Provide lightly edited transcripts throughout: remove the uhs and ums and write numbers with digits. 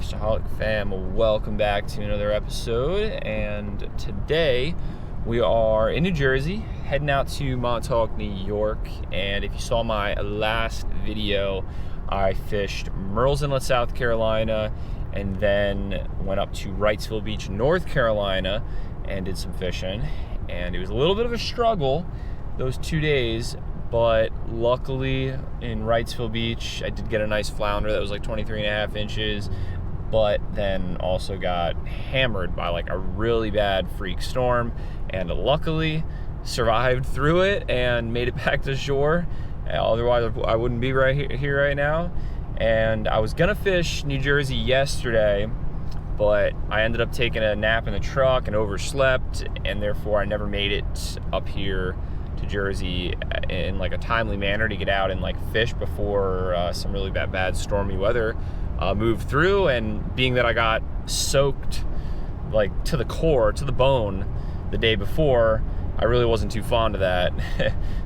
FishAholic fam, welcome back to another episode. And today we are in New Jersey, heading out to Montauk, New York. And if you saw my last video, I fished Murrells Inlet, South Carolina, and then went up to Wrightsville Beach, North Carolina, and did some fishing. And it was a little bit of a struggle those 2 days, but luckily in Wrightsville Beach, I did get a nice flounder that was like 23.5 inches, but then also got hammered by like a really bad freak storm, and luckily survived through it and made it back to shore. Otherwise, I wouldn't be right here right now. And I was gonna fish New Jersey yesterday, but I ended up taking a nap in the truck and overslept, and therefore I never made it up here to Jersey in like a timely manner to get out and like fish before some really bad stormy weather moved through. And being that I got soaked like to the core, to the bone the day before, I really wasn't too fond of that.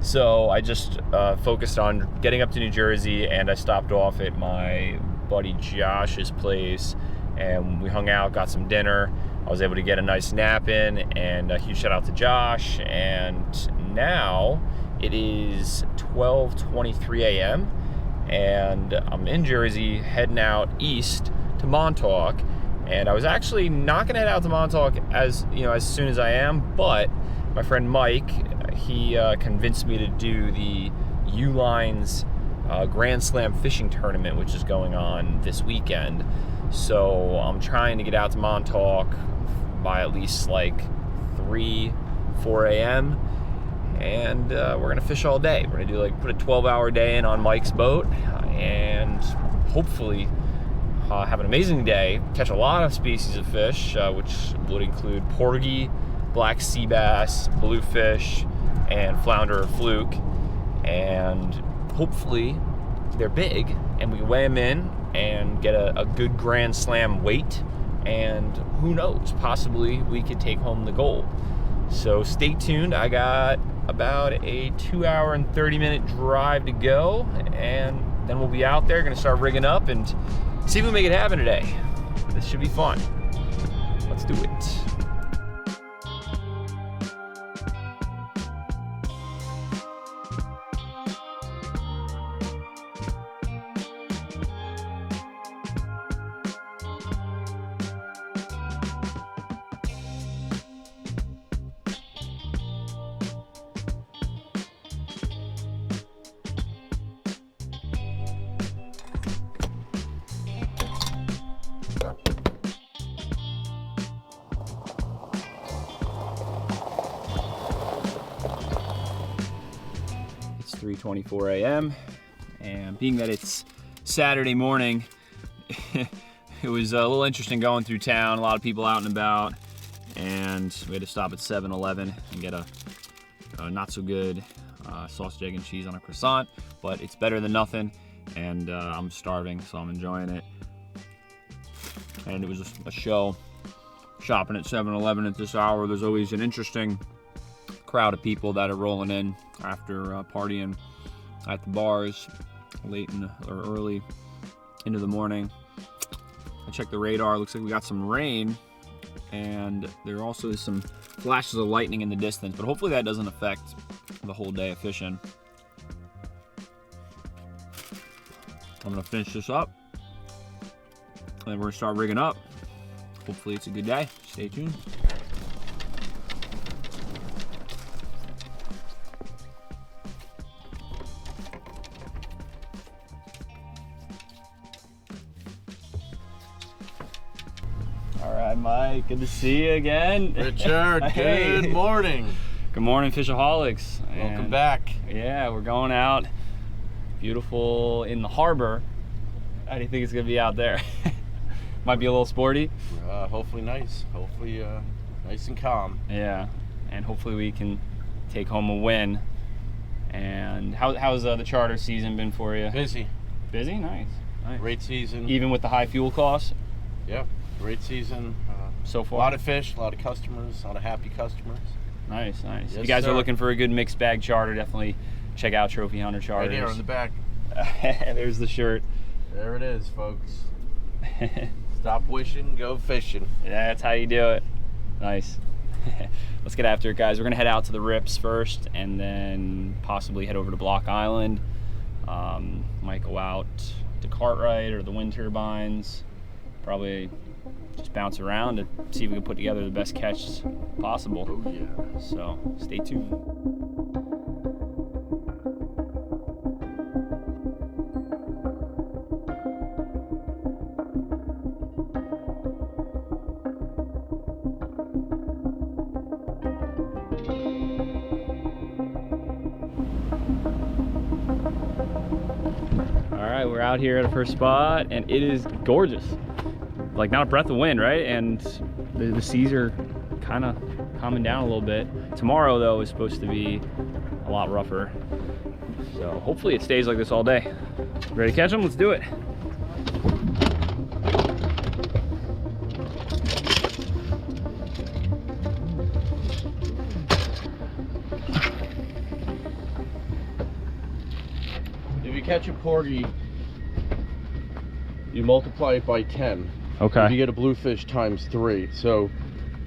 So I just focused on getting up to New Jersey, and I stopped off at my buddy Josh's place and we hung out, got some dinner. I was able to get a nice nap in, and a huge shout out to Josh. And now it is 12:23 a.m. and I'm in Jersey heading out east to Montauk. And I was actually not gonna head out to Montauk as soon as I am, but my friend Mike, he convinced me to do the U-Lines Grand Slam fishing tournament, which is going on this weekend. So I'm trying to get out to Montauk by at least like 3-4 a.m. and we're gonna fish all day. We're gonna put a 12-hour day in on Mike's boat, and hopefully have an amazing day, catch a lot of species of fish, which would include porgy, black sea bass, bluefish, and flounder or fluke. And hopefully they're big and we weigh them in and get a good Grand Slam weight, and who knows, possibly we could take home the gold. So stay tuned. I got about a 2-hour and 30-minute drive to go, and then we'll be out there, gonna start rigging up and see if we make it happen today. This should be fun. Let's do it. It's 3:24 a.m. and being that it's Saturday morning, it was a little interesting going through town. A lot of people out and about, and we had to stop at 7-Eleven and get a not so good sausage, egg, and cheese on a croissant, but it's better than nothing. And I'm starving, so I'm enjoying it. And it was just a show. Shopping at 7-Eleven at this hour, there's always an interesting crowd of people that are rolling in after partying at the bars late or early into the morning. I checked the radar. Looks like we got some rain, and there also is some flashes of lightning in the distance, but hopefully that doesn't affect the whole day of fishing. I'm gonna finish this up, and then we're gonna start rigging up. Hopefully it's a good day. Stay tuned. All right, Mike, good to see you again. Richard, Hey. good morning. Good morning, Fishaholics. Welcome back. Yeah, we're going out. Beautiful in the harbor. How do you think it's gonna be out there? Might be a little sporty. Hopefully nice. Hopefully nice and calm. Yeah, and hopefully we can take home a win. And how's the charter season been for you? Busy. Busy? Nice. Great season. Even with the high fuel costs? Yeah, great season. So far? A lot of fish, a lot of customers, a lot of happy customers. Nice. Yes, If you guys sir. are looking for a good mixed bag charter, definitely check out Trophy Hunter Charters. Right here on the back. There's the shirt. There it is, folks. Stop wishing, go fishing. Yeah, that's how you do it. Nice. Let's get after it, guys. We're gonna head out to the rips first, and then possibly head over to Block Island. Might go out to Cartwright or the wind turbines. Probably just bounce around to see if we can put together the best catch possible. Oh yeah. So stay tuned. Alright, we're out here at our first spot, and it is gorgeous. Like, not a breath of wind, right? And the seas are kind of calming down a little bit. Tomorrow, though, is supposed to be a lot rougher. So hopefully it stays like this all day. Ready to catch them? Let's do it. If you catch a porgy, you multiply it by 10. Okay. If you get a bluefish times 3. So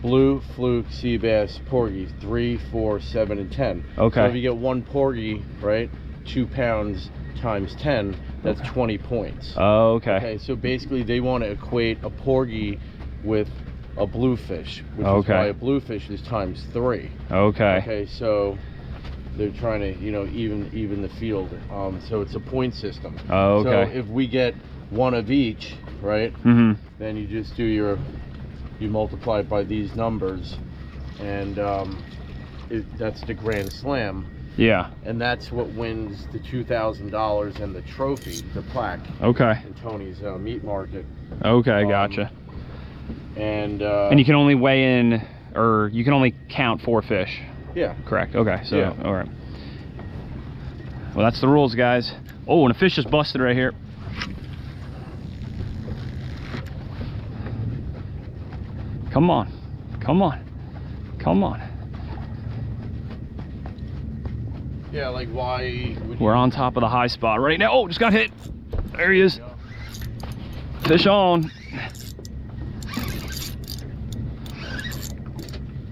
blue, fluke, sea bass, porgy, 3, 4, 7, and 10. Okay. So if you get one porgy, right, 2 pounds times 10, that's 20 points. Oh, okay. Okay, so basically they want to equate a porgy with a bluefish, which Okay. is why a bluefish is times 3. Okay. Okay, so they're trying to, you know, even the field. So it's a point system. Oh, okay. So if we get one of each, right, Mm-hmm. then you just do you multiply it by these numbers, and that's the grand slam, Yeah. and that's what wins the $2,000 and the trophy, the plaque, Okay. in Tony's meat market. Okay, gotcha. And And you can only weigh in, or you can only count 4 fish. yeah, Correct. Okay. So, Yeah. all right. Well, that's the rules, guys. Oh, and a fish just busted right here. Come on. Come on. Come on. yeah, like why would We're on top of the high spot right now. Oh, just got hit. There he is. Fish on.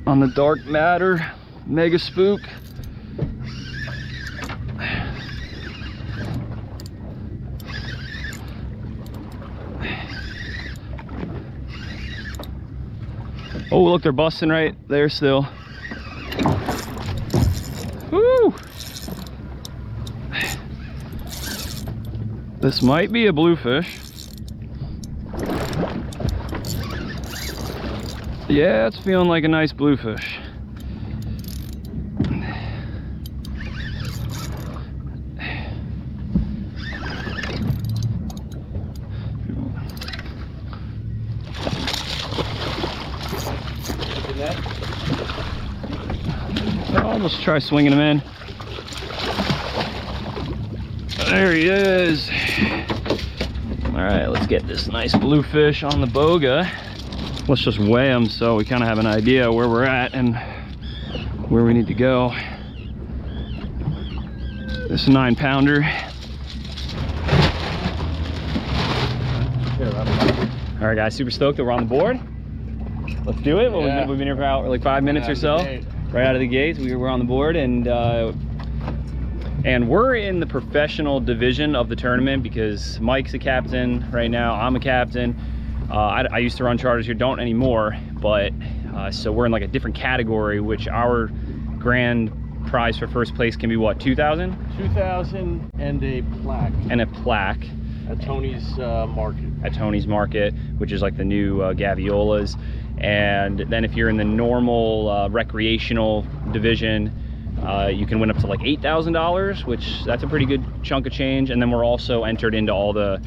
On the dark matter. Mega spook. Oh, look, they're busting right there still. Woo! This might be a bluefish. Yeah, it's feeling like a nice bluefish. I'll just try swinging him in. There he is. All right, let's get this nice bluefish on the boga. Let's just weigh him so we kind of have an idea where we're at and where we need to go. This is a 9-pounder. All right, guys, super stoked that we're on the board. Let's do it. Well, Yeah. we've been here for about like 5 minutes or so. Right out of the gates, we're on the board, and we're in the professional division of the tournament because Mike's a captain right now. I'm a captain. I used to run charters here, don't anymore, but so we're in like a different category, which our grand prize for first place can be what, 2,000? 2,000 and a plaque. And a plaque. At Tony's market. At Tony's market, which is like the new Gaviolas. And then if you're in the normal recreational division, you can win up to like $8,000, which that's a pretty good chunk of change. And then we're also entered into all the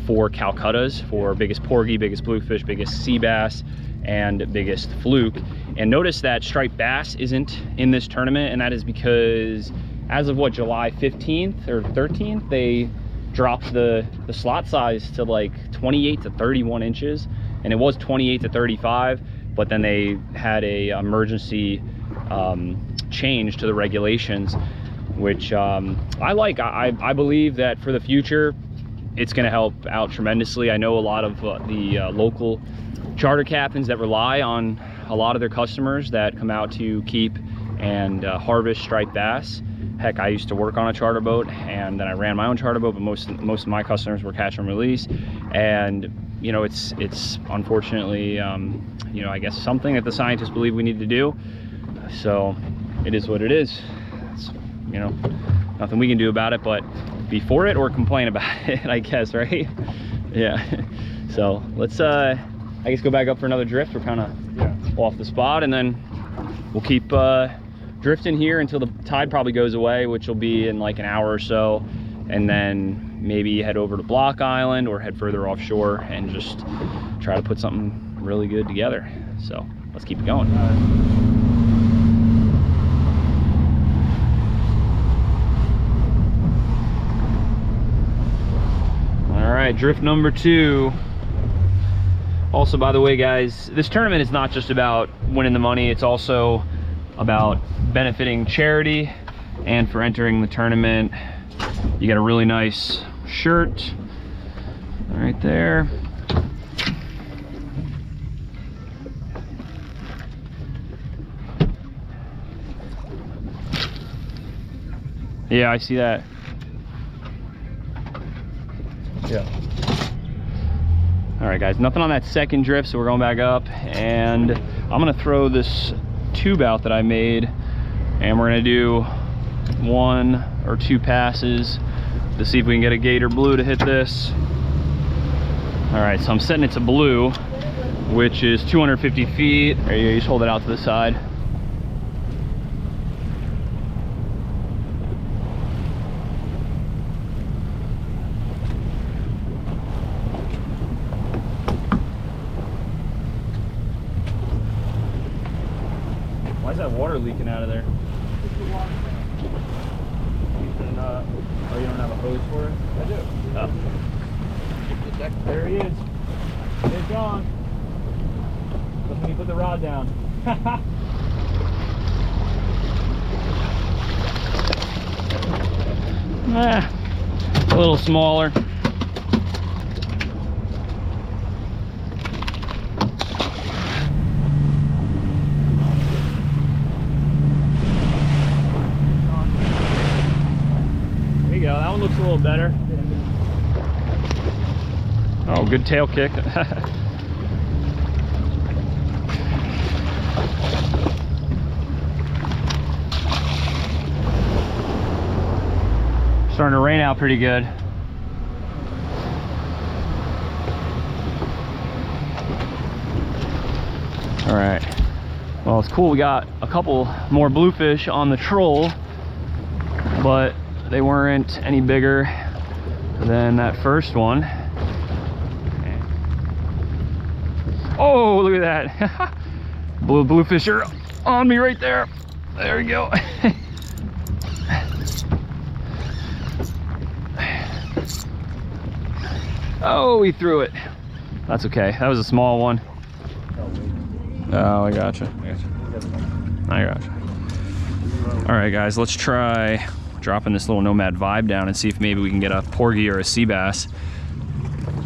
4 Calcuttas for biggest porgy, biggest bluefish, biggest sea bass, and biggest fluke. And notice that striped bass isn't in this tournament, and that is because as of what, July 15th or 13th, they dropped the slot size to like 28 to 31 inches, and it was 28 to 35, but then they had a emergency change to the regulations, which I like. I believe that for the future, it's going to help out tremendously. I know a lot of the local charter captains that rely on a lot of their customers that come out to keep and harvest striped bass. Heck, I used to work on a charter boat, and then I ran my own charter boat, but most of my customers were catch and release. And you know, it's unfortunately you know, I guess something that the scientists believe we need to do. So it is what it is. It's, you know, nothing we can do about it but be for it or complain about it, I guess, right? Yeah. So let's I guess go back up for another drift. We're kind of off the spot, and then we'll keep drifting here until the tide probably goes away, which will be in like an hour or so, and then maybe head over to Block Island or head further offshore and just try to put something really good together. So let's keep it going. All right, drift number 2. Also, by the way, guys, this tournament is not just about winning the money, it's also about benefiting charity. And for entering the tournament, you get a really nice shirt right there. Yeah, I see that. Yeah. All right, guys, nothing on that second drift, so we're going back up, and I'm gonna throw this tube out that I made, and we're gonna do 1 or 2 passes to see if we can get a gator blue to hit this. All right, so I'm setting it to blue, which is 250 feet. There you go, you just hold it out to the side. Why is that water leaking out of there? Oh, you don't have a hose for it? I do. Oh. There he is. It's gone. Look when you put the rod down. A little smaller. Go. That one looks a little better. Oh, good tail kick. Starting to rain out pretty good. All right. Well, it's cool. We got a couple more bluefish on the troll, but they weren't any bigger than that first one. Oh, look at that. Bluefish are on me right there. There we go. Oh, he threw it. That's okay. That was a small one. Oh, I gotcha. I gotcha. All right, guys, let's try dropping this little Nomad Vibe down and see if maybe we can get a porgy or a sea bass.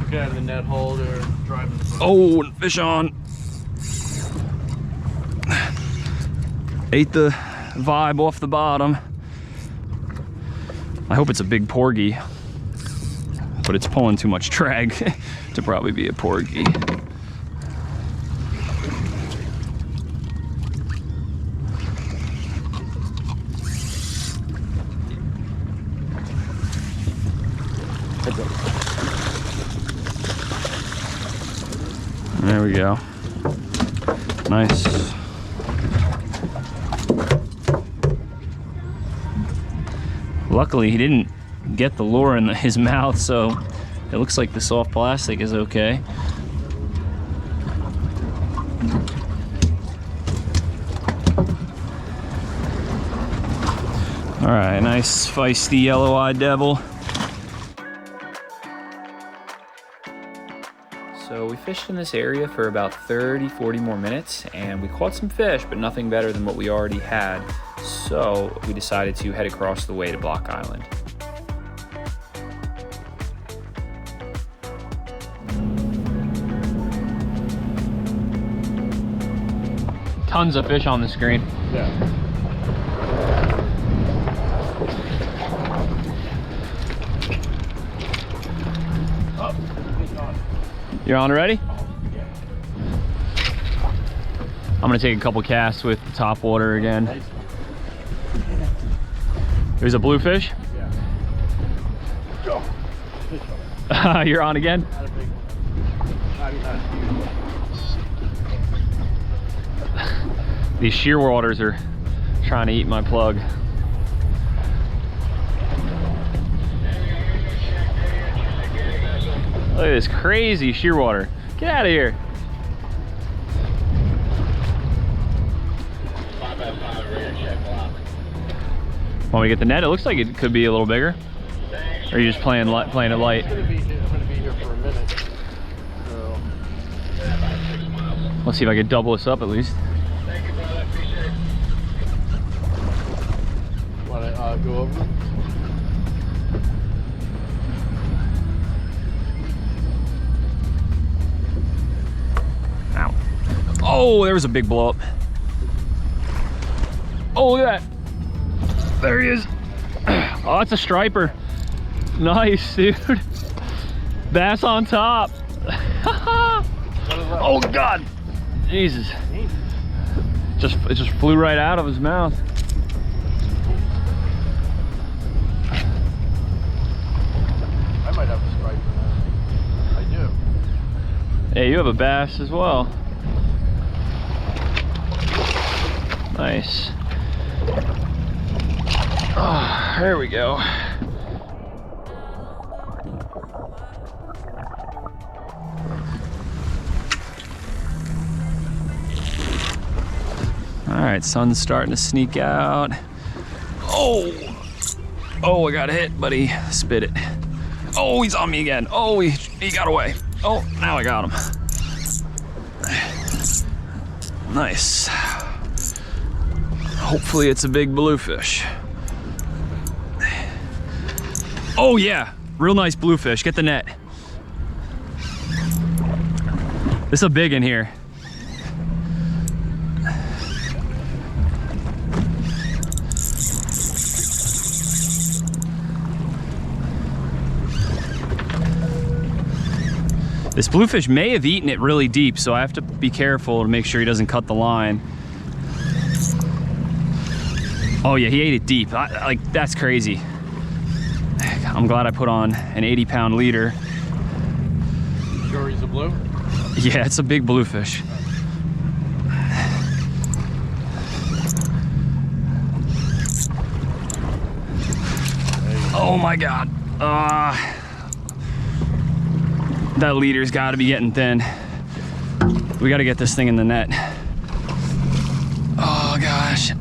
Okay, the net holder, driving the boat. Oh, fish on. Ate the vibe off the bottom. I hope it's a big porgy, but it's pulling too much drag to probably be a porgy. There we go. Nice. Luckily, he didn't get the lure in his mouth, so it looks like the soft plastic is okay. All right, nice feisty yellow-eyed devil. So we fished in this area for about 30-40 more minutes, and we caught some fish, but nothing better than what we already had. So we decided to head across the way to Block Island. tons of fish on the screen. Yeah. You're on already? I'm gonna take a couple casts with the Topwater again. Nice. There's a bluefish. Yeah. You're on again? Not a big one. Not huge. These shearwaters are trying to eat my plug. Look at this crazy shearwater. Get out of here. 5x5 check block. Want me to get the net? It looks like it could be a little bigger. Or are you just playing it light? I'm gonna be here for a minute. So. Let's see if I can double this up at least. Thank you, brother. Appreciate it. Wanna go over? Ow. Oh, there was a big blow up. Oh, look at that. There he is. Oh, it's a striper. Nice, dude. Bass on top. Oh God. Jesus. It just flew right out of his mouth. I might have a striper now. I do. Hey, you have a bass as well. Nice. Oh, there we go. All right, sun's starting to sneak out. Oh, I got hit, buddy. Spit it. Oh, he's on me again. Oh, he got away. Oh, now I got him. Nice. Hopefully it's a big bluefish. Oh yeah, real nice bluefish. Get the net. This is a big in here. This bluefish may have eaten it really deep, so I have to be careful to make sure he doesn't cut the line. Oh yeah, he ate it deep. Like, that's crazy. I'm glad I put on an 80-pound leader. You sure he's a blue? Yeah, it's a big bluefish. Oh my God. That leader's gotta be getting thin. We gotta get this thing in the net. Oh gosh.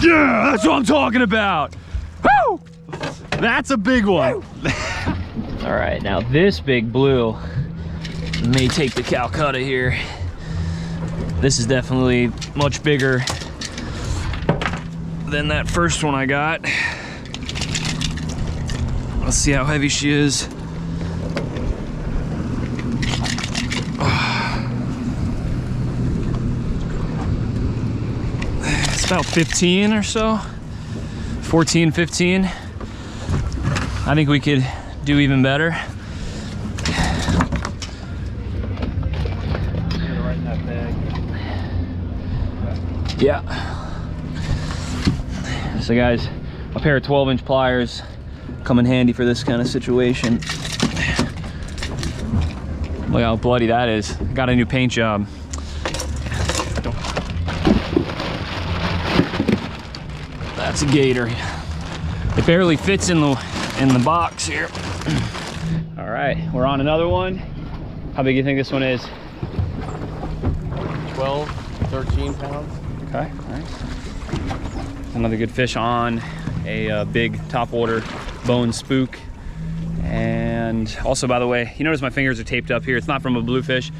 Yeah, that's what I'm talking about. Woo! That's a big one. All right, now this big blue may take the Calcutta here. This is definitely much bigger than that first one I got. Let's see how heavy she is. It's about 15 or so, 14, 15. I think we could do even better. Right in that bag. Yeah. So guys, a pair of 12-inch pliers come in handy for this kind of situation. Look how bloody that is. Got a new paint job. That's a gator. It barely fits in the box here. All right, we're on another one. How big do you think this one is? 12, 13 pounds. Okay, nice. Another good fish on a big topwater bone spook. And also, by the way, you notice my fingers are taped up here. It's not from a bluefish.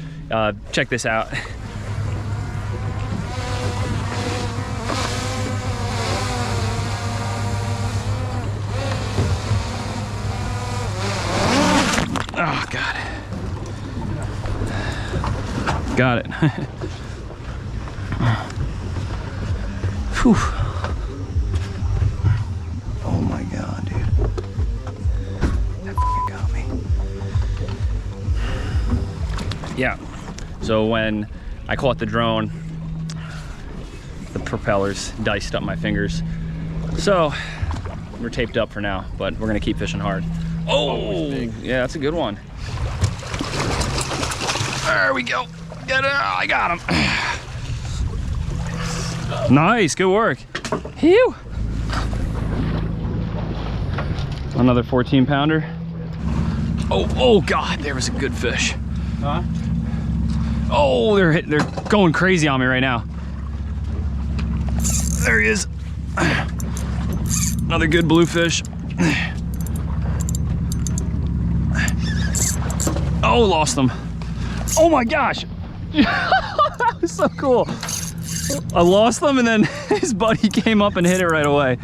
Check this out. God. Got it. Whew. Oh my God, dude. That fucking got me. Yeah. So when I caught the drone, the propellers diced up my fingers. So we're taped up for now, but we're gonna keep fishing hard. Oh, yeah, that's a good one. There we go. Get it. I got him. Nice, good work. Phew. Another 14 pounder. Oh God, there was a good fish. Huh? Oh, they're going crazy on me right now. There he is. Another good bluefish. Oh, lost him. Oh my gosh. That was so cool. I lost them and then his buddy came up and hit it right away.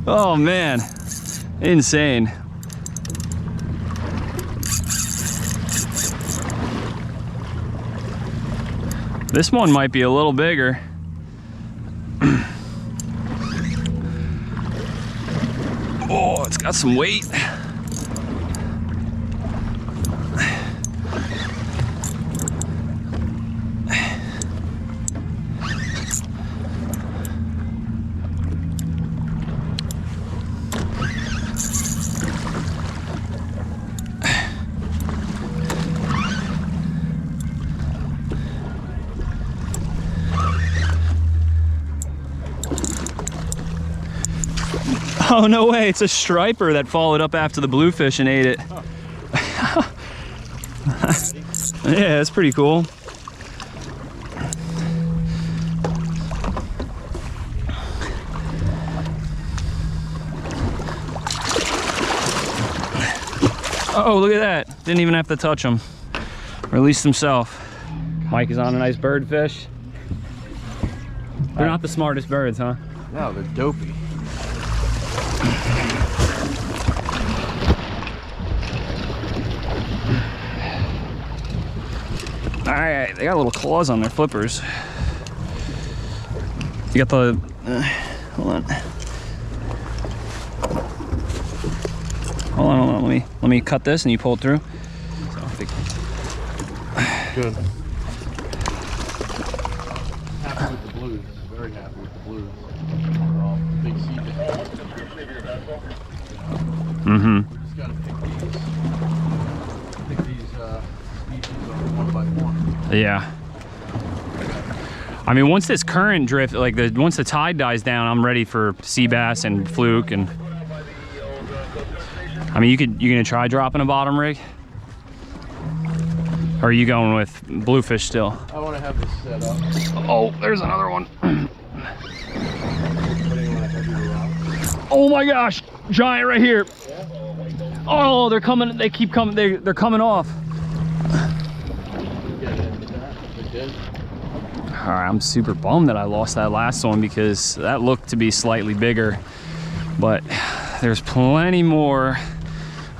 Oh man, insane. This one might be a little bigger. Oh, it's got some weight. Oh, no way, it's a striper that followed up after the bluefish and ate it. Oh. Yeah, that's pretty cool. Oh, look at that. Didn't even have to touch him. Released himself. Mike is on a nice birdfish. They're not the smartest birds, huh? No, they're dopey. All right, they got little claws on their flippers. You got the, hold on. Hold on, let me cut this and you pull it through. Good. Happy with the blues, very happy with the blues. Big sea bass. Mm-hmm. We just gotta pick these species one by one. Yeah. I mean, once this current drift, like once the tide dies down, I'm ready for sea bass and fluke. And I mean, you gonna try dropping a bottom rig? Or are you going with bluefish still? I want to have this set up. Oh, there's another one. Oh my gosh, giant right here. Oh, they're coming, they keep coming, they're coming off. All right, I'm super bummed that I lost that last one because that looked to be slightly bigger, but there's plenty more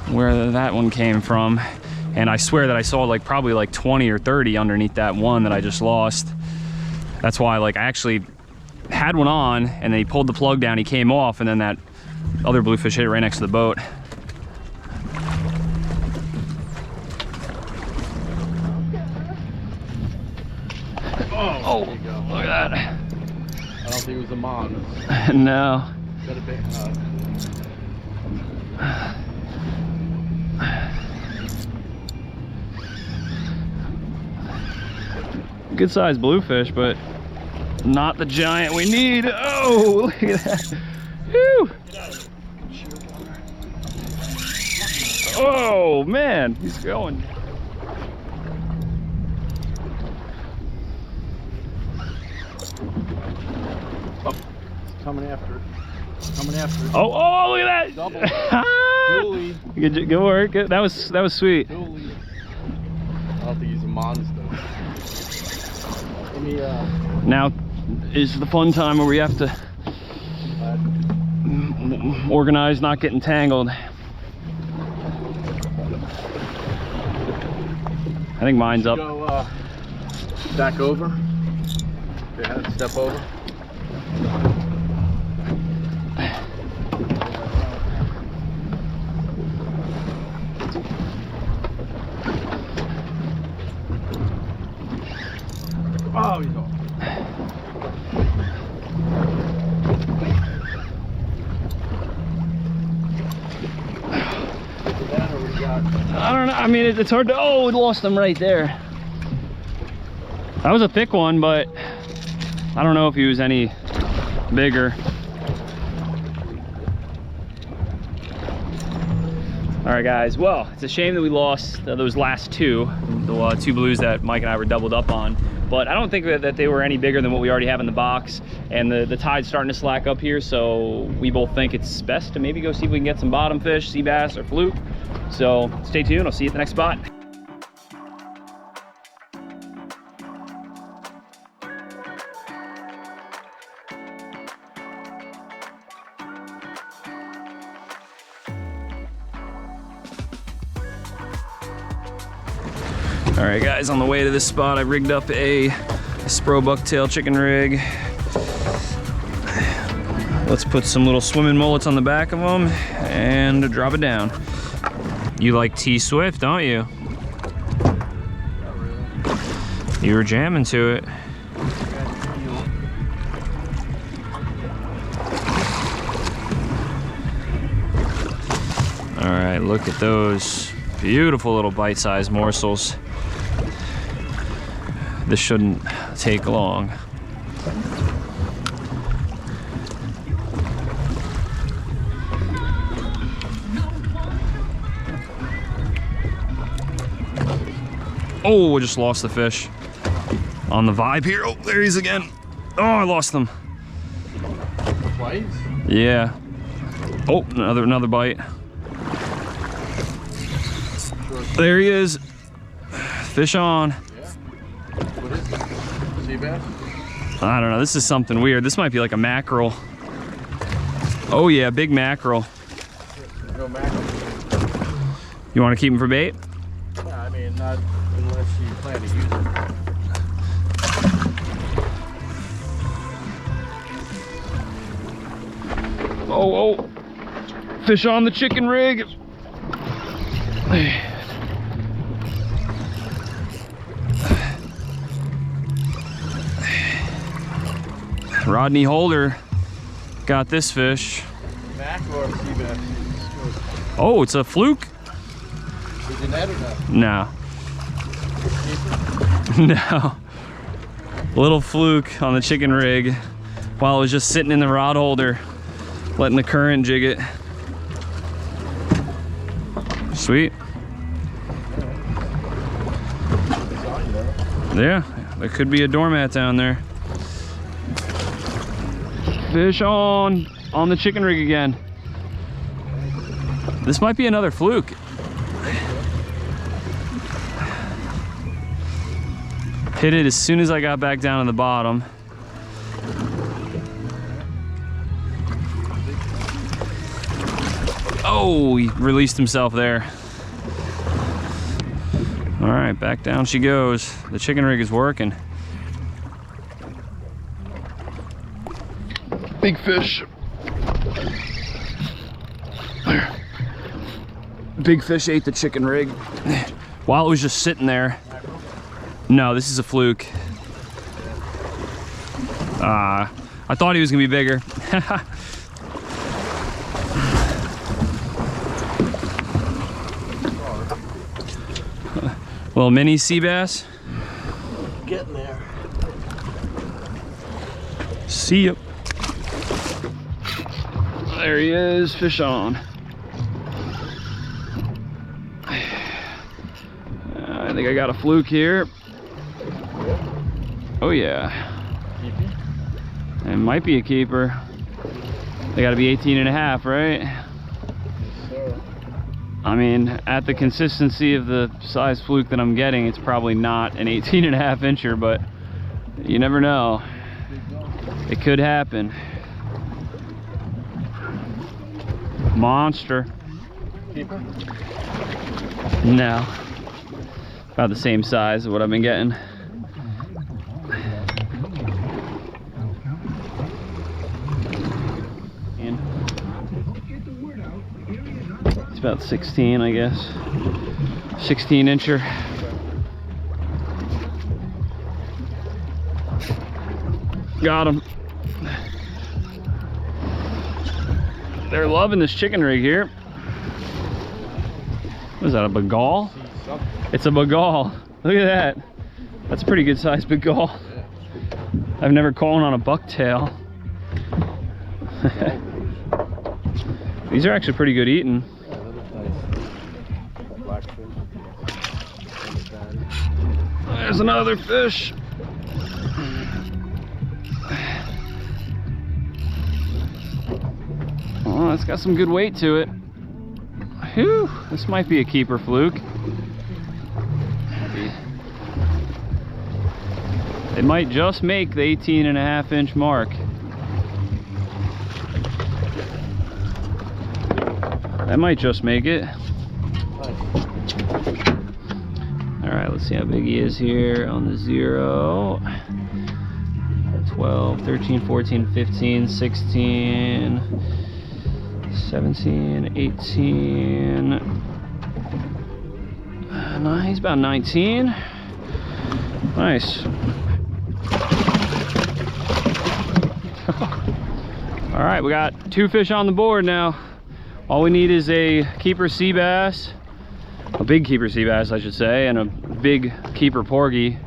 where that one came from. And I swear that I saw probably 20 or 30 underneath that one that I just lost. That's why I actually had one on and then he pulled the plug down, he came off, and then that other bluefish hit it right next to the boat. Oh, look at that. I don't think it was a mon. No. Got a big, good sized bluefish, but not the giant we need. Oh, look at that. Whew. Oh man, he's going. oh, coming after it. Coming after it. Oh, look at that. Double. Julie. Good work. That was sweet. Julie. I don't think he's a monster. Let me, Now is the fun time where we have to organize, not getting tangled. I think mine's up. Go back over. Yeah, step over. Oh, he's off. I don't know. I mean, it's hard to. Oh, we lost them right there. That was a thick one, but I don't know if he was any bigger. All right, guys. Well, it's a shame that we lost those last two, the two blues that Mike and I were doubled up on. But I don't think that they were any bigger than what we already have in the box. And the tide's starting to slack up here, so we both think it's best to maybe go see if we can get some bottom fish, sea bass or fluke. So stay tuned. I'll see you at the next spot. All right, guys, on the way to this spot, I rigged up a Spro bucktail chicken rig. Let's put some little swimming mullets on the back of them and drop it down. You like T-Swift, don't you? You were jamming to it. All right, look at those beautiful little bite-sized morsels. This shouldn't take long. Oh, I just lost the fish on the vibe here. Oh, there he is again. Oh, I lost them. Twice? Yeah. Oh, another bite. There he is. Fish on. What is it? Sea bass? I don't know. This is something weird. This might be like a mackerel. Oh yeah, big mackerel. No mackerel. You want to keep him for bait? Yeah, I mean, not unless you plan to use it. Oh, fish on the chicken rig. Rodney Holder got this fish. Mackerel or sea bass? Oh, it's a fluke? Is it net or not? No. No. Little fluke on the chicken rig while it was just sitting in the rod holder, letting the current jig it. Sweet. Yeah, there could be a doormat down there. Fish on the chicken rig again. This might be another fluke. Hit it as soon as I got back down to the bottom. Oh, he released himself there. All right, back down she goes. The chicken rig is working. Big fish. Big fish ate the chicken rig while it was just sitting there. No, this is a fluke. I thought he was gonna be bigger. Little mini sea bass. Getting there. See ya. There he is, fish on. I think I got a fluke here. Oh yeah. It might be a keeper. They gotta be 18 and a half, right? I mean, at the consistency of the size fluke that I'm getting, it's probably not an 18 and a half incher, but you never know. It could happen. Monster. Keeper? No. About the same size of what I've been getting. It's about 16, I guess. 16-incher. Got him. They're loving this chicken rig here. What is that, a Bengal? It's a Bengal. Look at that. That's a pretty good sized Bengal. I've never caught on a bucktail. These are actually pretty good eating. There's another fish. Oh, it's got some good weight to it. Whew, this might be a keeper, Fluke. It might just make the 18.5-inch mark. That might just make it. All right, let's see how big he is here on the 0. 12, 13, 14, 15, 16, 17, 18. No, he's about 19. Nice. All right, we got 2 fish on the board now. All we need is a keeper sea bass, a big keeper sea bass, I should say, and a big keeper porgy.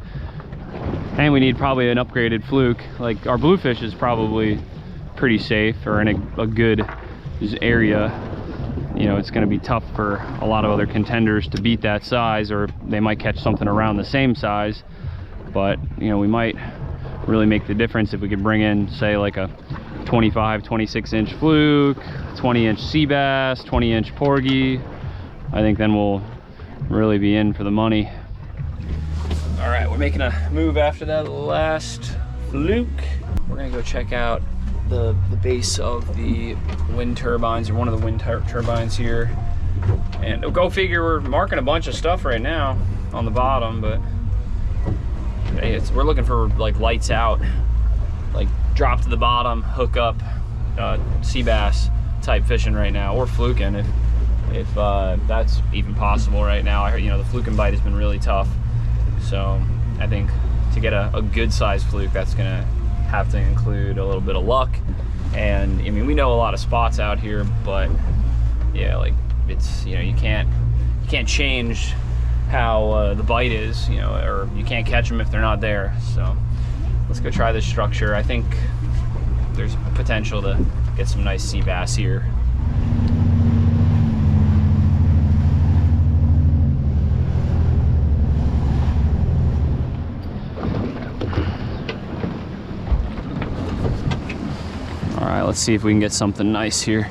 And we need probably an upgraded Fluke. Like, our Bluefish is probably pretty safe or in a good area. You know, it's going to be tough for a lot of other contenders to beat that size, or they might catch something around the same size. But, you know, we might really make the difference if we could bring in, say, like a 25, 26-inch Fluke, 20-inch sea bass, 20-inch porgy. I think then we'll really be in for the money. All right, we're making a move after that last Fluke. We're gonna go check out the base of the wind turbines, or one of the wind turbines here. And go figure, we're marking a bunch of stuff right now on the bottom, but hey, we're looking for like lights out, like drop to the bottom, hook up, sea bass type fishing right now, or fluking if that's even possible right now. I heard, you know, the fluke and bite has been really tough. So I think to get a good sized fluke, that's gonna have to include a little bit of luck. And I mean, we know a lot of spots out here, but yeah, like it's, you know, you can't change how the bite is, you know, or you can't catch them if they're not there. So let's go try this structure. I think there's potential to get some nice sea bass here. All right, let's see if we can get something nice here.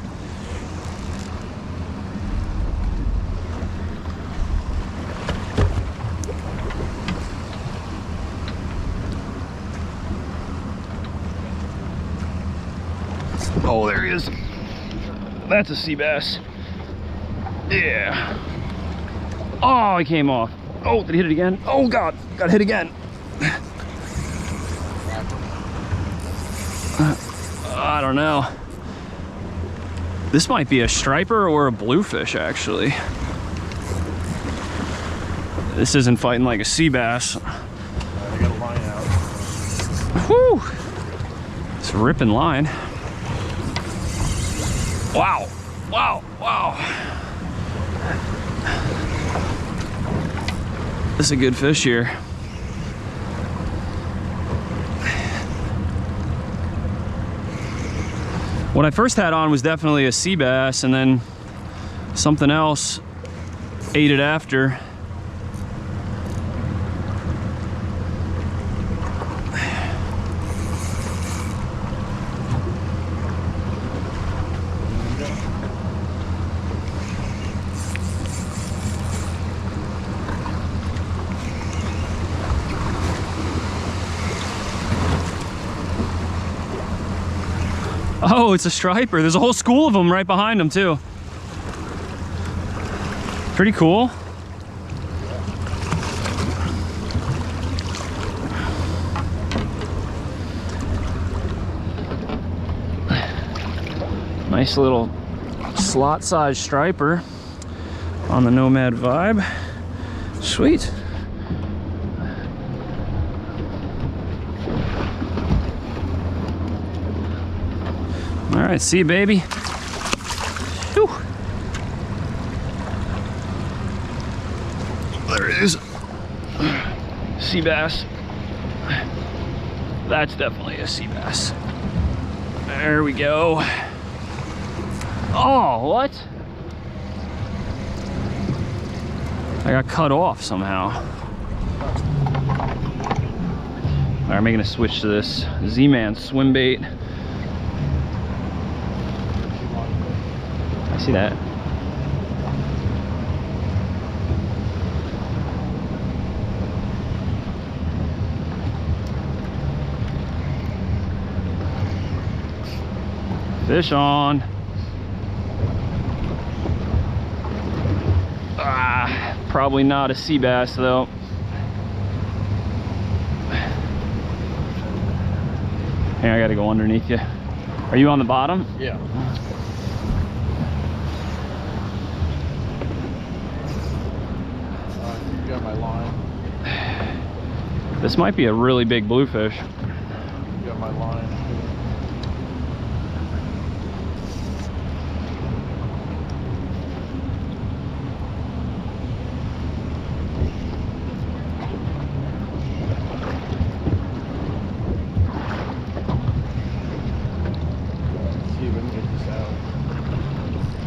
Oh, there he is. That's a sea bass. Yeah. Oh, he came off. Oh, did he hit it again? Oh God, got hit again. I don't know. This might be a striper or a bluefish, actually. This isn't fighting like a sea bass. I got a line out. Whew! It's a ripping line. Wow! Wow! Wow! This is a good fish here. What I first had on was definitely a sea bass, and then something else ate it after. Oh, it's a striper. There's a whole school of them right behind him too. Pretty cool. Nice little slot size striper on the Nomad Vibe. Sweet. All right, see you, baby. Whew. There it is. Sea bass. That's definitely a sea bass. There we go. Oh, what? I got cut off somehow. All right, I'm making a switch to this Z-Man swim bait. I see that. Fish on. Ah, probably not a sea bass though. Hey, I gotta go underneath you. Are you on the bottom? Yeah. You got my line. This might be a really big bluefish. You got my line.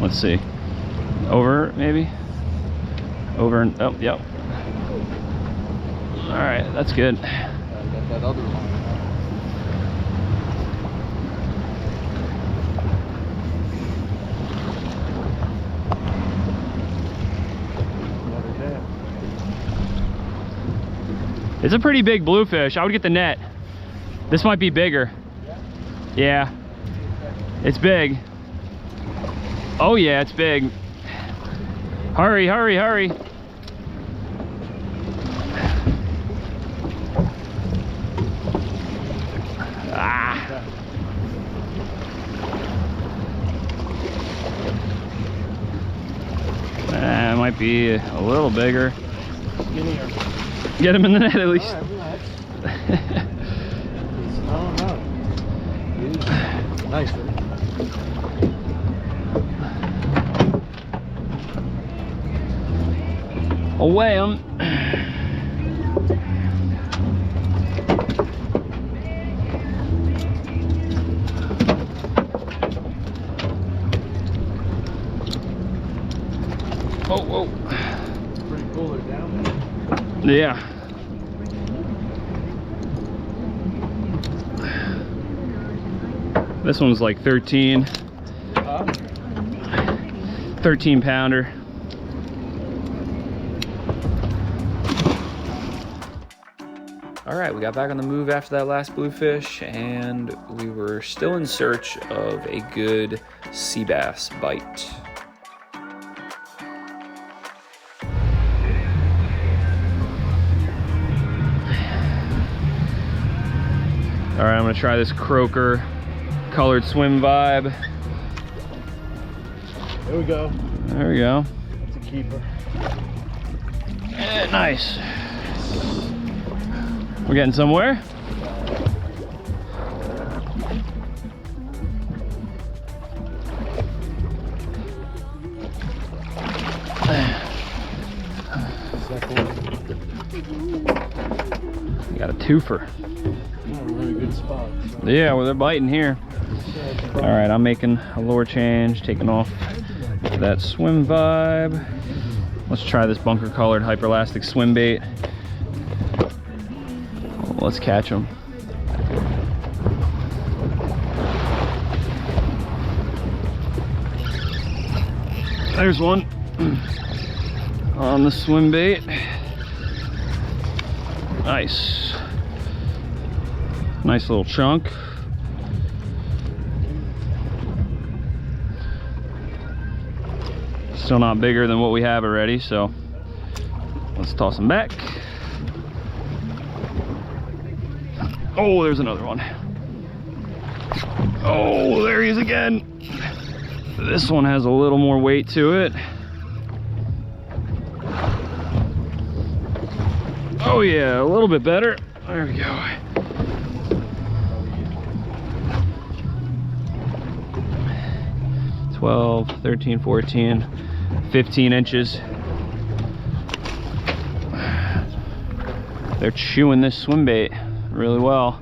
Let's see. Over, maybe? Over and, oh, yep. All right, that's good. I got that other line. It's a pretty big bluefish. I would get the net. This might be bigger. Yeah. It's big. Oh yeah, it's big. Hurry, hurry, hurry. Ah. It might be a little bigger. Skinnier. Get him in the net at least. All right, relax. Oh no. Nice. Away him. Oh, whoa. It's pretty cool they're down there. Yeah. This one's like 13. 13 pounder. All right, we got back on the move after that last bluefish, and we were still in search of a good sea bass bite. All right, I'm gonna try this croaker colored swim vibe. There we go. There we go. That's a keeper. Nice. We're getting somewhere. We got a twofer. Really good spot. So. Yeah, well, they're biting here. All right, I'm making a lure change, taking off that swim vibe. Let's try this bunker colored hyperlastic swim bait. Let's catch them. There's one on the swim bait. Nice. Nice little chunk. Still not bigger than what we have already, so let's toss them back. Oh, there's another one. Oh, there he is again. This one has a little more weight to it. Oh yeah, a little bit better. There we go. "12, 13, 14, 15 inches. They're chewing this swim bait really well.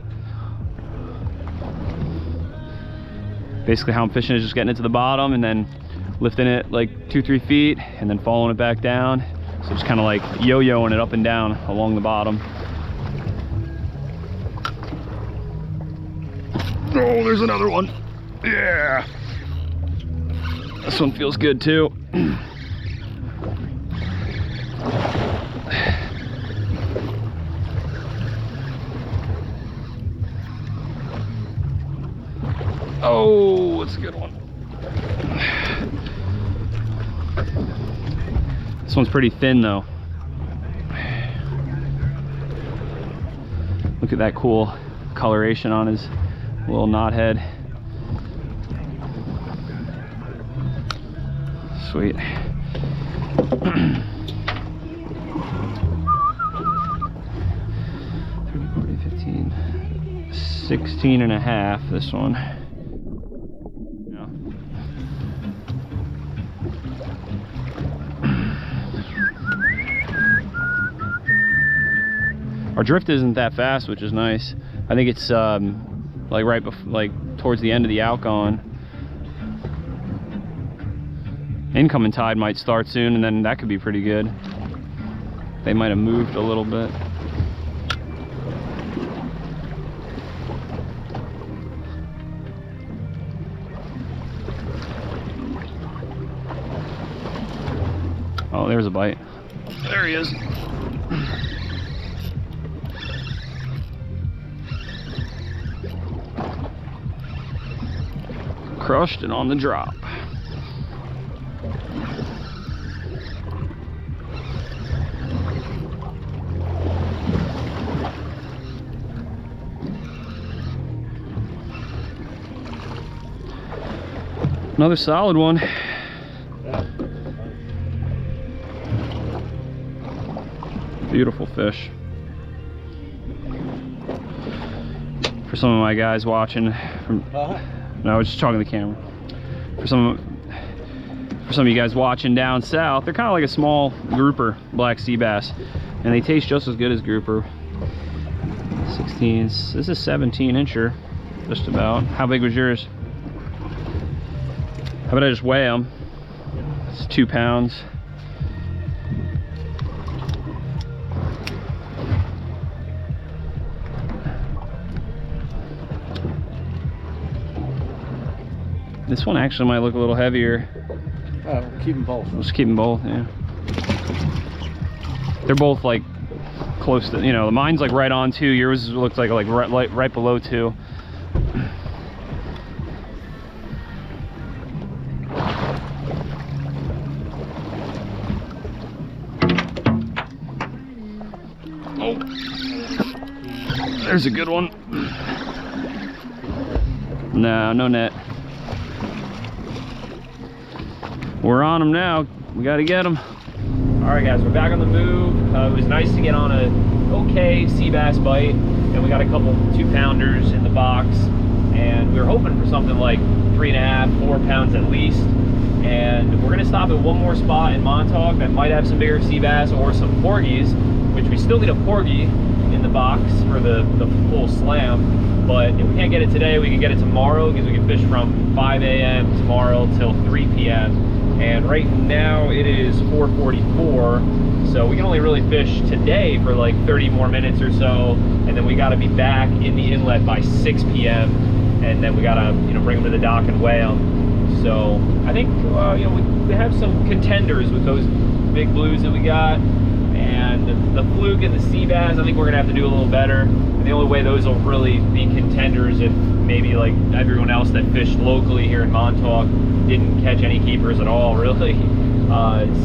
Basically how I'm fishing is just getting it to the bottom and then lifting it like 2-3 feet and then following it back down. So just kind of like yo-yoing it up and down along the bottom. Oh, there's another one. Yeah. This one feels good too. Oh, it's a good one. This one's pretty thin though. Look at that cool coloration on his little knothead. Sweet. 15, 16 and a half, this one. Yeah. Our drift isn't that fast, which is nice. I think it's like right before, like towards the end of the outgone. Incoming tide might start soon, and then that could be pretty good. They might have moved a little bit. Oh, there's a bite. There he is. Crushed and on the drop. Another solid one. Beautiful fish. For some of my guys watching from, no, I was just talking to the camera. For some of you guys watching down south, they're kind of like a small grouper black sea bass, and they taste just as good as grouper. 16s. This is 17 incher, just about. How big was yours? How about I just weigh them? It's 2 pounds. This one actually might look a little heavier. We'll keep them both. Let's keep them both, yeah. They're both like close to, you know, mine's like right on 2. Yours looks like right below 2. Oh, there's a good one. No, no net. We're on them now. We got to get them. All right, guys, we're back on the move. It was nice to get on a okay sea bass bite, and we got a couple 2-pounders in the box, and we were hoping for something like 3.5, 4 pounds at least. And we're gonna stop at one more spot in Montauk that might have some bigger sea bass or some porgies, which we still need a porgy in the box for the full slam. But if we can't get it today, we can get it tomorrow, because we can fish from 5 a.m. tomorrow till 3 p.m. And right now it is 4:44, so we can only really fish today for like 30 more minutes or so, and then we got to be back in the inlet by 6 p.m. and then we got to, you know, bring them to the dock and weigh them. So I think you know, we have some contenders with those big blues that we got, and the fluke and the sea bass. I think we're gonna have to do a little better. And the only way those will really be contenders if maybe like everyone else that fished locally here in Montauk didn't catch any keepers at all, really.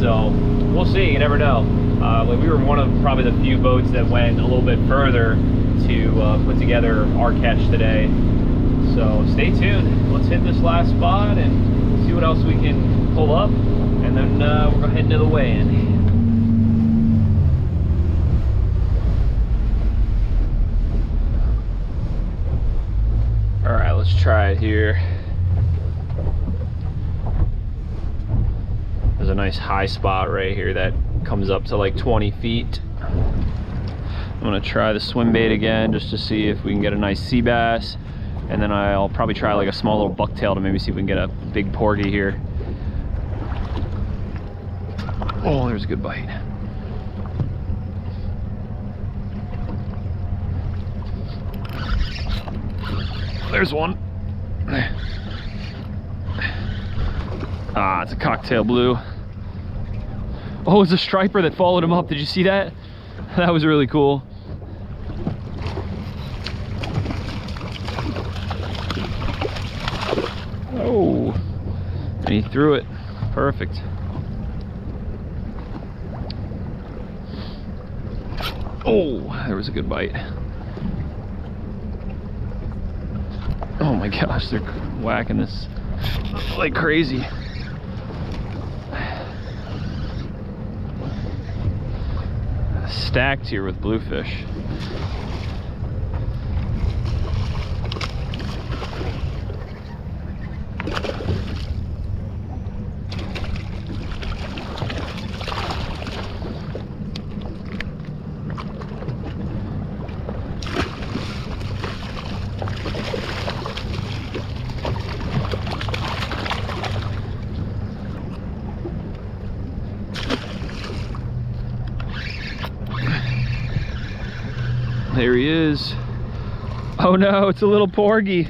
So we'll see. You never know. Like, we were one of probably the few boats that went a little bit further to put together our catch today. So stay tuned. Let's hit this last spot and see what what else we can pull up, and then we're heading to the weigh-in. All right, let's try it here. There's a nice high spot right here that comes up to like 20 feet. I'm gonna try the swim bait again just to see if we can get a nice sea bass. And then I'll probably try like a small little bucktail to maybe see if we can get a big porgy here. Oh, there's a good bite. There's one. Ah, it's a cocktail blue. Oh, it's a striper that followed him up. Did you see that? That was really cool. Oh, and he threw it. Perfect. Oh, there was a good bite. Oh my gosh, they're whacking this like crazy. Stacked here with bluefish. There he is. Oh no, it's a little porgy.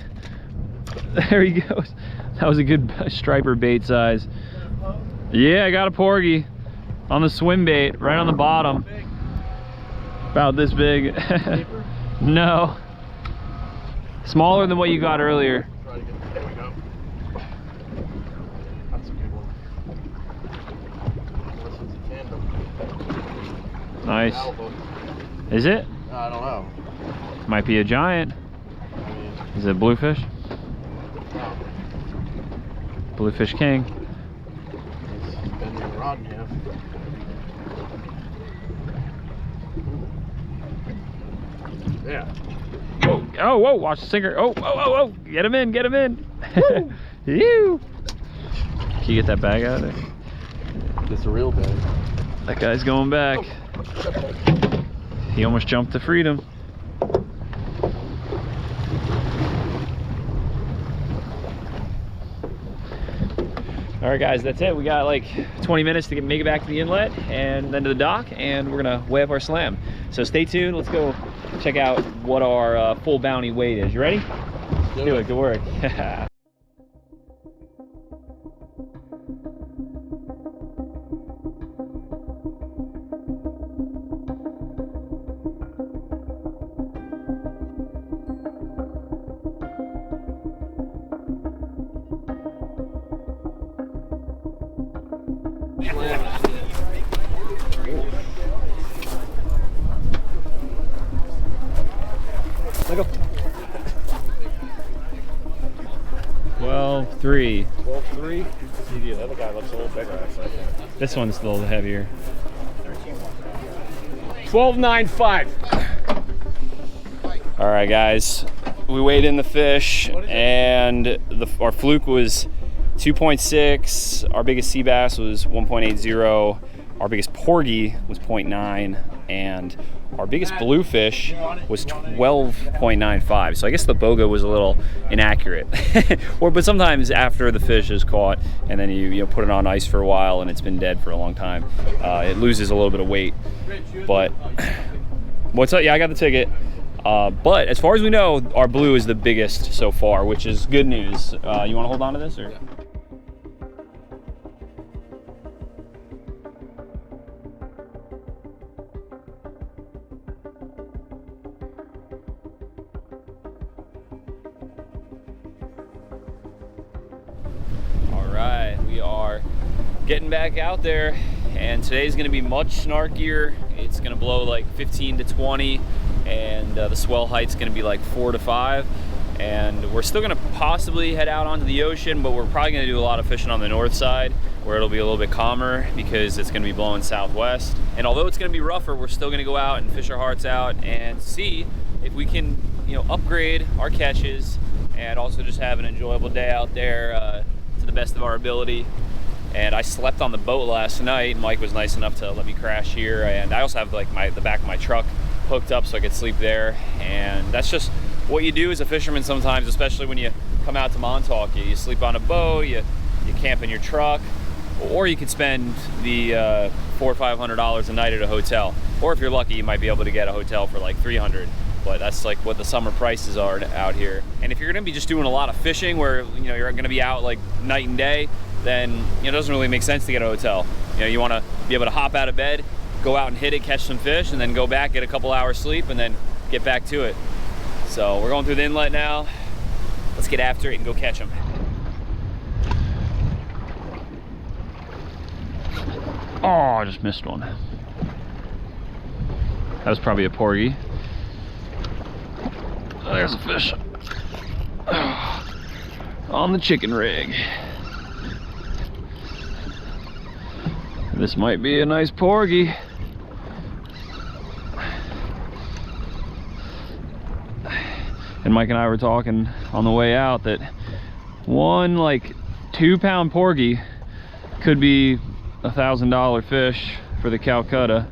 There he goes. That was a good striper bait size. Yeah, I got a porgy on the swim bait, right on the bottom. About this big. No. Smaller than what you got earlier. There we go. That's a good one. Unless it's a tandem. Nice. Is it? I don't know. Might be a giant. Is it bluefish? No. Bluefish king. He's bending the rod in half. Yeah. Oh, oh, whoa, watch the sinker. Oh, oh, oh, oh. Get him in, get him in. Ew. Can you get that bag out of there? It's a real bag. That guy's going back. He almost jumped to freedom. All right, guys, that's it. We got like 20 minutes to make it back to the inlet and then to the dock, and we're gonna weigh up our slam. So stay tuned. Let's go check out what our full bounty weight is. You ready? Do it. Good work. Look up. 12.3. 12.3. The other guy looks a little bigger, actually. This one's a little heavier. 12.95. All right, guys. We weighed in the fish, and our fluke was 2.6. Our biggest sea bass was 1.80. Our biggest porgy was 0.9, and our biggest bluefish was 12.95. So I guess the boga was a little inaccurate. But sometimes after the fish is caught and then you put it on ice for a while and it's been dead for a long time, it loses a little bit of weight. But what's up? Yeah, I got the ticket. But as far as we know, our blue is the biggest so far, which is good news. You want to hold on to this, or? Yeah. We are getting back out there, and today's going to be much snarkier. It's going to blow like 15 to 20, and the swell height's going to be like 4 to 5. And we're still gonna possibly head out onto the ocean, but we're probably gonna do a lot of fishing on the north side where it'll be a little bit calmer because it's gonna be blowing southwest. And although it's gonna be rougher, we're still gonna go out and fish our hearts out and see if we can, you know, upgrade our catches and also just have an enjoyable day out there to the best of our ability. And I slept on the boat last night. Mike was nice enough to let me crash here, and I also have like the back of my truck hooked up so I could sleep there. And that's just what you do as a fisherman sometimes, especially when you come out to Montauk. You sleep on a boat, you camp in your truck, or you could spend the $400 or $500 a night at a hotel. Or if you're lucky, you might be able to get a hotel for like $300. But that's like what the summer prices are out here. And if you're gonna be just doing a lot of fishing where, you know, you're gonna be out like night and day, then, you know, it doesn't really make sense to get a hotel. You know, you wanna be able to hop out of bed, go out and hit it, catch some fish, and then go back, get a couple hours sleep, and then get back to it. So we're going through the inlet now. Let's get after it and go catch them. Oh, I just missed one. That was probably a porgy. Oh, there's a fish. Oh, on the chicken rig. This might be a nice porgy. And Mike and I were talking on the way out that one like 2-pound porgy could be $1,000 fish for the Calcutta.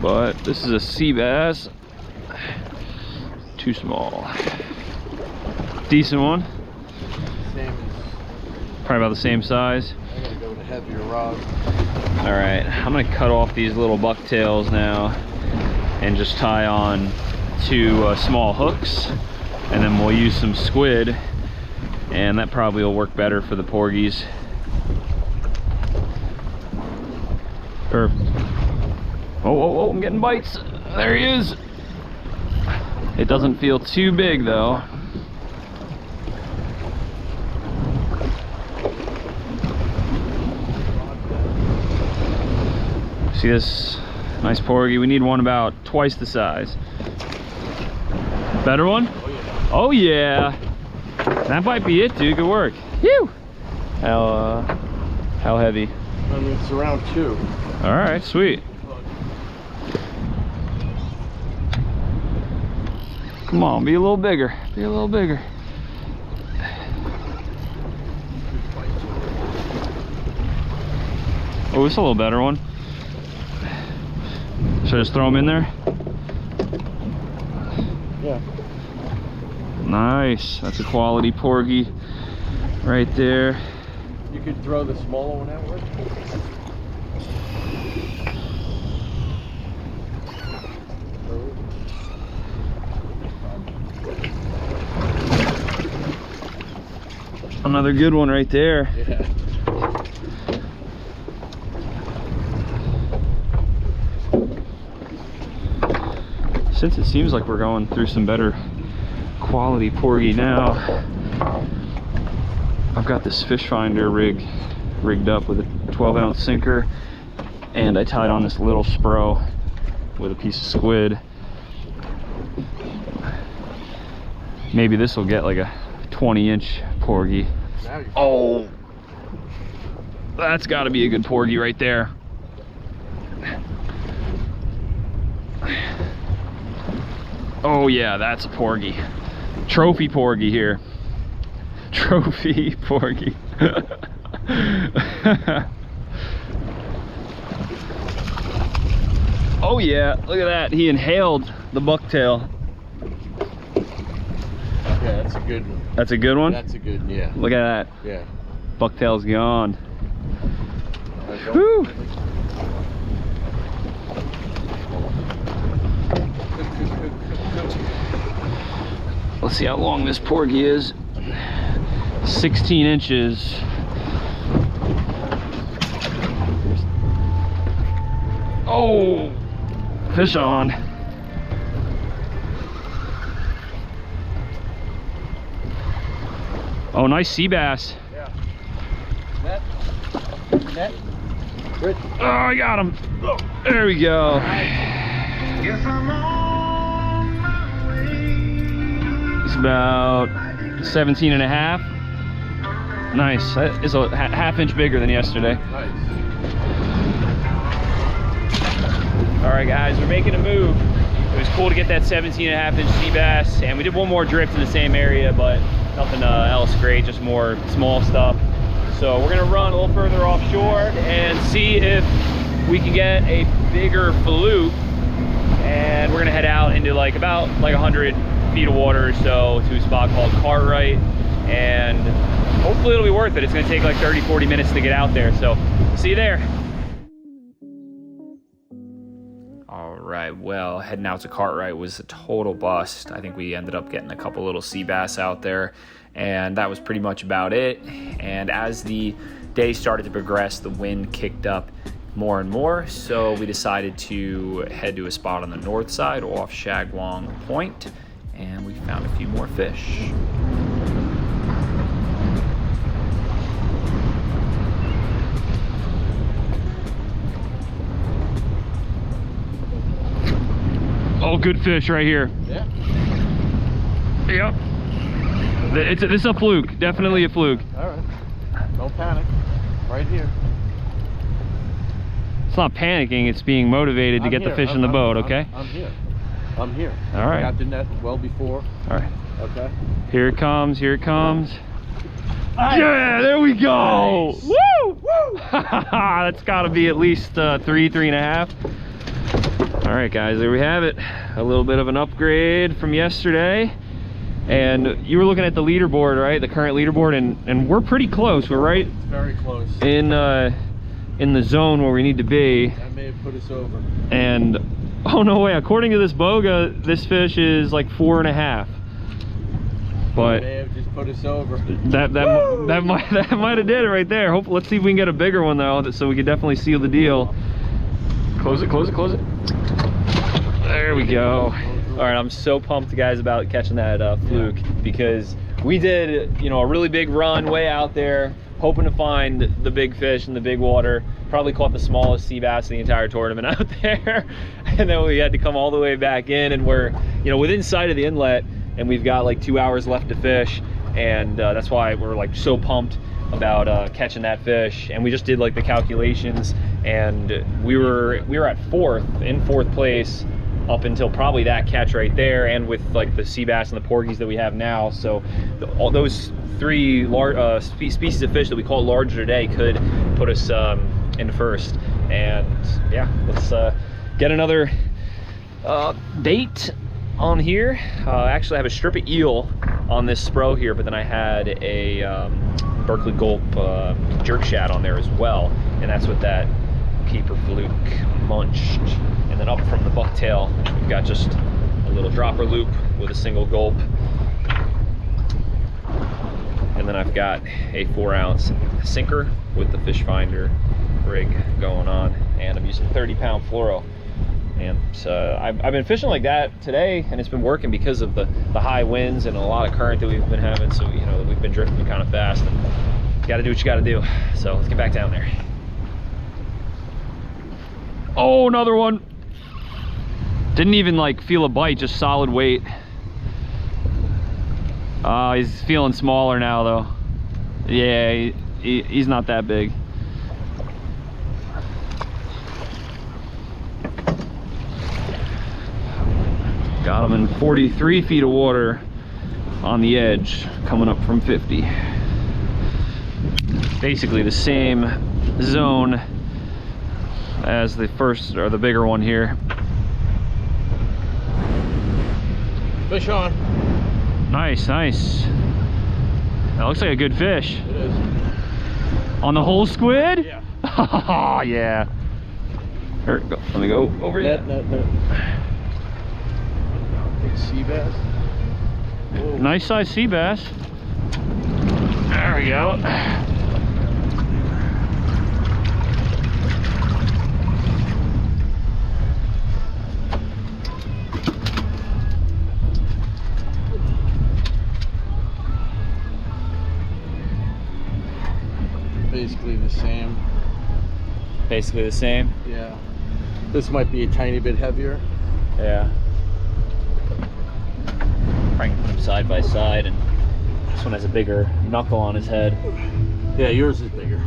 But this is a sea bass. Too small. Decent one. Same. Probably about the same size. I gotta go with a heavier rod. All right, I'm gonna cut off these little bucktails now and just tie on 2 small hooks, and then we'll use some squid, and that probably will work better for the porgies. Oh, I'm getting bites. There he is. It doesn't feel too big though. See this nice porgy? We need one about twice the size. Better one? Oh yeah. That might be it, dude. Good work. Phew. How heavy? I mean, it's around 2. All right, sweet. Come on, be a little bigger. Be a little bigger. Oh, it's a little better one. Should I just throw them in there? Yeah. Nice. That's a quality porgy right there. You could throw the smaller one outward. Another good one right there. Yeah. Since it seems like we're going through some better quality porgy now, I've got this fish finder rigged up with a 12-ounce sinker, and I tied on this little spro with a piece of squid. Maybe this will get like a 20-inch porgy. Oh, that's got to be a good porgy right there. Oh yeah, that's a porgy. Trophy porgy here. Trophy porgy. Oh yeah, look at that. He inhaled the bucktail. Yeah, that's a good one. That's a good one? That's a good one, yeah. Look at that. Yeah. Bucktail's gone. Woo! Let's see how long this porgy is. 16 inches. Oh, fish on. Oh, nice sea bass. Yeah. Net. Good. Oh, I got him. There we go. He's about 17 and a half. Nice. That is a half inch bigger than yesterday. Nice. All right, guys, we're making a move. It was cool to get that 17 and a half inch sea bass, and we did one more drift in the same area, but nothing else great, just more small stuff. So we're gonna run a little further offshore and see if we can get a bigger fluke, and we're gonna head out into about 100 feet of water or so to a spot called Cartwright, and hopefully it'll be worth it. It's gonna take like 30-40 minutes to get out there, so see you there. All right, well, heading out to Cartwright was a total bust. I think we ended up getting a couple little sea bass out there, and that was pretty much about it. And as the day started to progress, the wind kicked up more and more, so we decided to head to a spot on the north side off Shagwong Point, and we found a few more fish. Oh, good fish right here. Yeah. Yep. This is a fluke, definitely a fluke. All right. Don't panic. Right here. It's not panicking, it's being motivated to get the fish in the boat, okay? I'm here. I'm here. All right. I got the net well before. All right. Okay. Here it comes, here it comes. Yeah, there we go. Nice. Woo! Woo! That's gotta be at least 3.5. All right, guys, there we have it. A little bit of an upgrade from yesterday. And you were looking at the leaderboard, right? The current leaderboard, and we're pretty close. We're right. It's very close. In the zone where we need to be. That may have put us over. And oh no way! According to this boga, this fish is like 4.5. But May have just put us over. that might have did it right there. Hope. Let's see if we can get a bigger one though, so we can definitely seal the deal. Close it, close it, close it. There we go. All right, I'm so pumped, guys, about catching that fluke, because we did, a really big run way out there, hoping to find the big fish in the big water. Probably caught the smallest sea bass of the entire tournament out there, and then we had to come all the way back in, and we're, within sight of the inlet, and we've got like 2 hours left to fish, and that's why we're like so pumped about catching that fish. And we just did like the calculations, and we were at fourth place up until probably that catch right there, and with like the sea bass and the porgies that we have now. So all those three large species of fish that we caught larger today could put us in first. And yeah, let's get another bait on here. Actually, I have a strip of eel on this spro here, but then I had a Berkeley Gulp jerk shad on there as well, and that's what that keeper fluke munched. And then up from the bucktail, we've got just a little dropper loop with a single gulp. And then I've got a 4-ounce sinker with the fish finder rig going on, and I'm using 30-pound fluoro. And so I've been fishing like that today, and it's been working because of the high winds and a lot of current that we've been having. So we've been drifting kind of fast, and you got to do what you got to do. So let's get back down there. Oh, another one. Didn't even like feel a bite, just solid weight. He's feeling smaller now though. Yeah, he's not that big. Got him in 43 feet of water on the edge, coming up from 50. Basically the same zone as the first, or the bigger one here. Fish on. Nice, nice. That looks like a good fish. It is. On the whole squid? Yeah. Oh, yeah. Here, go. Let me go over here. Net. Big sea bass. Whoa. Nice size sea bass. There we go. Basically the same. Basically the same. Yeah. This might be a tiny bit heavier. Yeah. Probably put them side by side, and this one has a bigger knuckle on his head. Yeah, yours is bigger.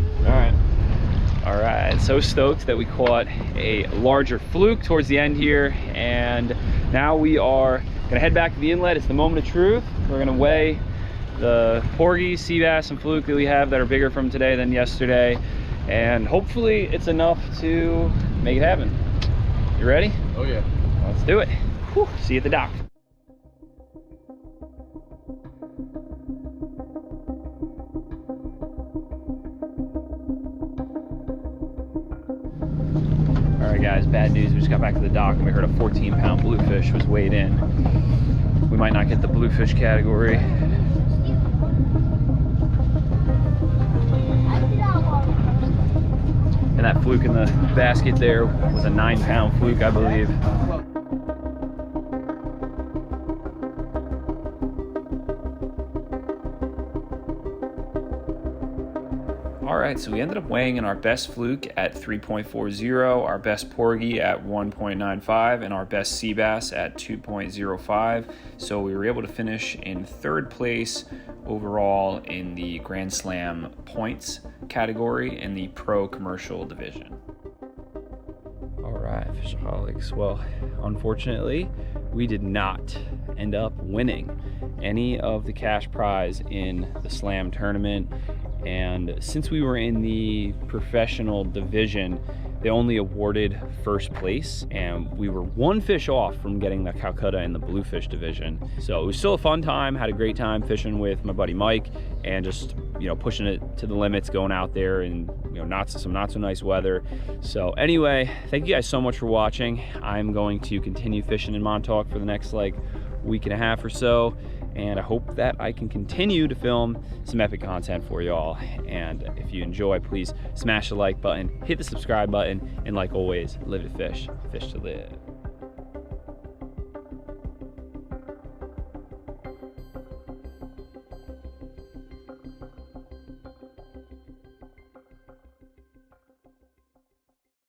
All right, so stoked that we caught a larger fluke towards the end here, and now we are gonna head back to the inlet. It's the moment of truth. We're gonna weigh the porgy, sea bass, and fluke that we have that are bigger from today than yesterday, and hopefully it's enough to make it happen. You ready? Oh yeah. Let's do it. Whew, see you at the dock. All right, guys, bad news. We just got back to the dock and we heard a 14-pound bluefish was weighed in. We might not get the bluefish category. And that fluke in the basket there was a 9-pound fluke, I believe. All right, so we ended up weighing in our best fluke at 3.40, our best porgy at 1.95, and our best sea bass at 2.05. So we were able to finish in third place overall in the Grand Slam points category in the pro commercial division. All right, Fishaholics. Well, unfortunately, we did not end up winning any of the cash prize in the Slam tournament. And since we were in the professional division, they only awarded first place, and we were one fish off from getting the Calcutta in the Bluefish division. So it was still a fun time, had a great time fishing with my buddy Mike, and just, you know, pushing it to the limits, going out there in, you know, some not so nice weather. So anyway, thank you guys so much for watching. I'm going to continue fishing in Montauk for the next like week and a half or so, and I hope that I can continue to film some epic content for y'all. And if you enjoy, please smash the like button, hit the subscribe button, and like always, live to fish, fish to live.